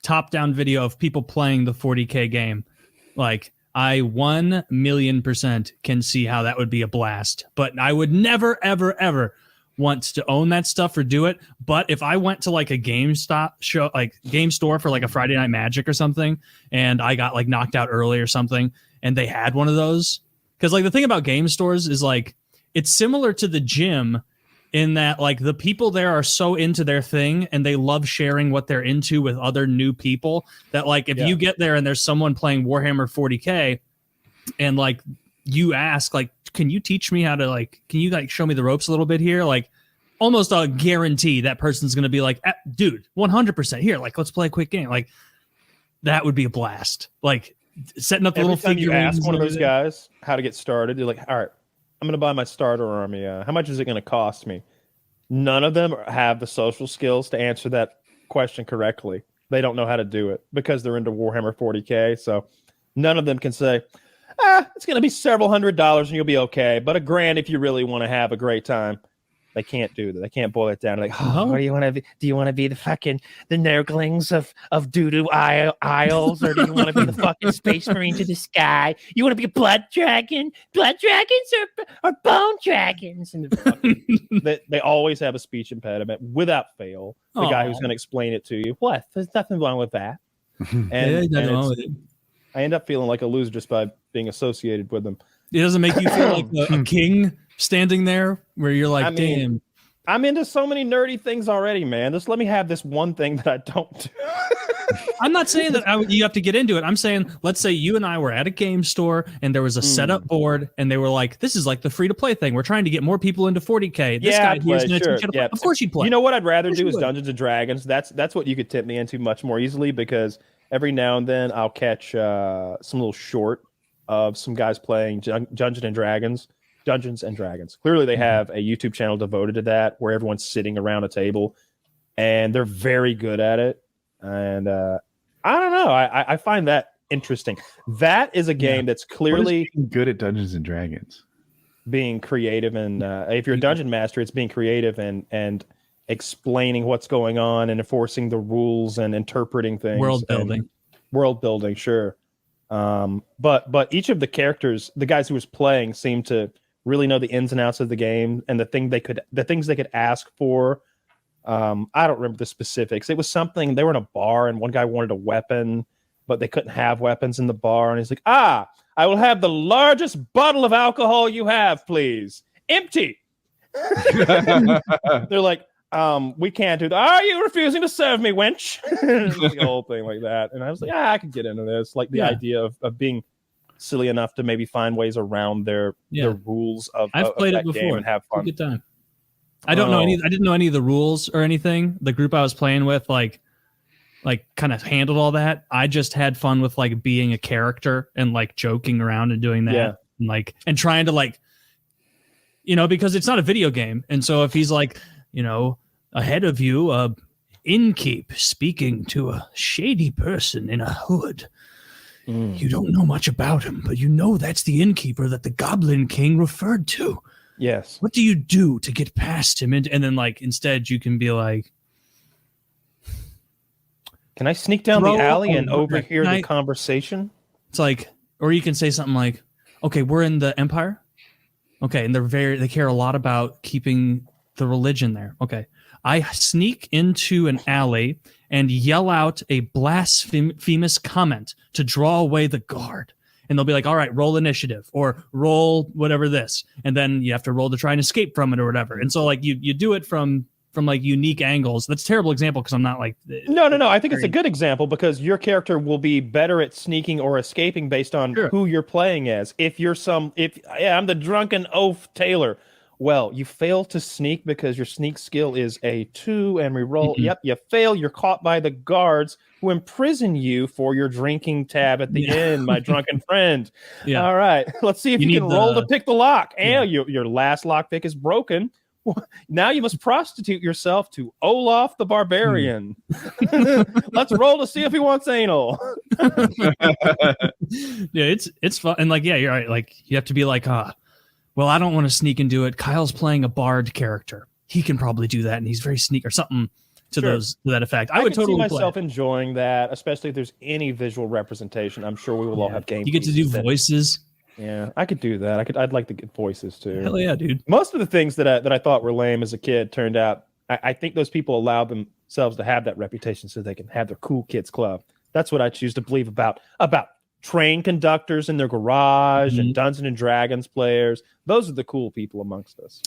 top-down video of people playing the 40K game, like I 1,000,000% can see how that would be a blast. But I would never, ever, ever want to own that stuff or do it. But if I went to like a GameStop show, like game store for like a Friday Night Magic or something, and I got like knocked out early or something, and they had one of those, because like the thing about game stores is like it's similar to the gym in that like the people there are so into their thing and they love sharing what they're into with other new people that like if you get there and there's someone playing Warhammer 40K and like you ask like, can you teach me how to like, can you like show me the ropes a little bit here? Like almost a guarantee that person's going to be like, dude, 100% here. Like, let's play a quick game. Like that would be a blast. Like setting up the little figurines. You ask one of those guys how to get started. You're like, all right, I'm going to buy my starter army. How much is it going to cost me? None of them have the social skills to answer that question correctly. They don't know how to do it because they're into Warhammer 40K. So none of them can say, it's going to be several $100s and you'll be okay. But $1,000 if you really want to have a great time. They can't do that. They can't boil it down. Like, what do you want to be? Do you want to be the fucking the Nurglings of doo-doo isles, or do you want to be the fucking Space Marine to the sky? You want to be a blood dragons or bone dragons? And they always have a speech impediment without fail. The guy who's going to explain it to you. What? There's nothing wrong with that. I end up feeling like a loser just by being associated with them. It doesn't make you feel like a king standing there where you're like, damn. I'm into so many nerdy things already, man. Just let me have this one thing that I don't do. I'm not saying that you have to get into it. I'm saying, let's say you and I were at a game store and there was a setup board and they were like, this is like the free-to-play thing. We're trying to get more people into 40K. This guy here's going to teach you to play. Of course you'd play. You know what I'd rather do is Dungeons & Dragons. That's what you could tip me into much more easily, because every now and then I'll catch some little short of some guys playing Dungeons and Dragons. Clearly, they have a YouTube channel devoted to that, where everyone's sitting around a table, and they're very good at it. And I don't know, I find that interesting. That is a game that's clearly good at Dungeons and Dragons. Being creative, and if you're a dungeon master, it's being creative and explaining what's going on and enforcing the rules and interpreting things. World building, sure. But each of the characters, the guys who was playing, seemed to really know the ins and outs of the game and the things they could ask for. I don't remember the specifics. It was something, they were in a bar and one guy wanted a weapon, but they couldn't have weapons in the bar. And he's like, I will have the largest bottle of alcohol you have, please. Empty. They're like, we can't do that. Are you refusing to serve me, wench? The whole thing like that. And I was like, I could get into this. Like the idea of being silly enough to maybe find ways around their rules of I've played that it before game and have fun. Good time. I don't know I didn't know any of the rules or anything. The group I was playing with like kind of handled all that. I just had fun with like being a character and like joking around and doing that and trying to like, because it's not a video game. And so if he's like, ahead of you, innkeep speaking to a shady person in a hood. You don't know much about him, but that's the innkeeper that the Goblin King referred to. Yes. What do you do to get past him? And then like instead you can be like, can I sneak down the alley and overhear the conversation? It's like, or you can say something like, okay, we're in the Empire. Okay, and they care a lot about keeping the religion there. Okay. I sneak into an alley and yell out a blasphemous comment to draw away the guard. And they'll be like, all right, roll initiative or roll whatever this. And then you have to roll to try and escape from it or whatever. And so like you do it from like unique angles. That's a terrible example because I'm not like... No. I think it's a good example because your character will be better at sneaking or escaping based on who you're playing as. If I'm the drunken oaf tailor. Well, you fail to sneak because your sneak skill is a 2 and reroll. Yep, you fail. You're caught by the guards who imprison you for your drinking tab at the end, my drunken friend. Yeah. All right, let's see if you can roll to pick the lock. And your last lock pick is broken. Now you must prostitute yourself to Olaf the Barbarian. Let's roll to see if he wants anal. It's fun. And like, you're right. Like you have to be like, well, I don't want to sneak and do it. Kyle's playing a bard character. He can probably do that, and he's very sneak or something. to Sure. those to that effect. I I would can totally see play. myself enjoying that, especially if there's any visual representation. I'm sure we will all Yeah. have game. You get to do pieces that- voices. Yeah, I could do that. I'd like to get voices too. Hell yeah, dude. Most of the things that I thought were lame as a kid turned out. I think those people allowed themselves to have that reputation so they can have their cool kids club. That's what I choose to believe about train conductors in their garage and Dungeons and Dragons players. Those are the cool people amongst us.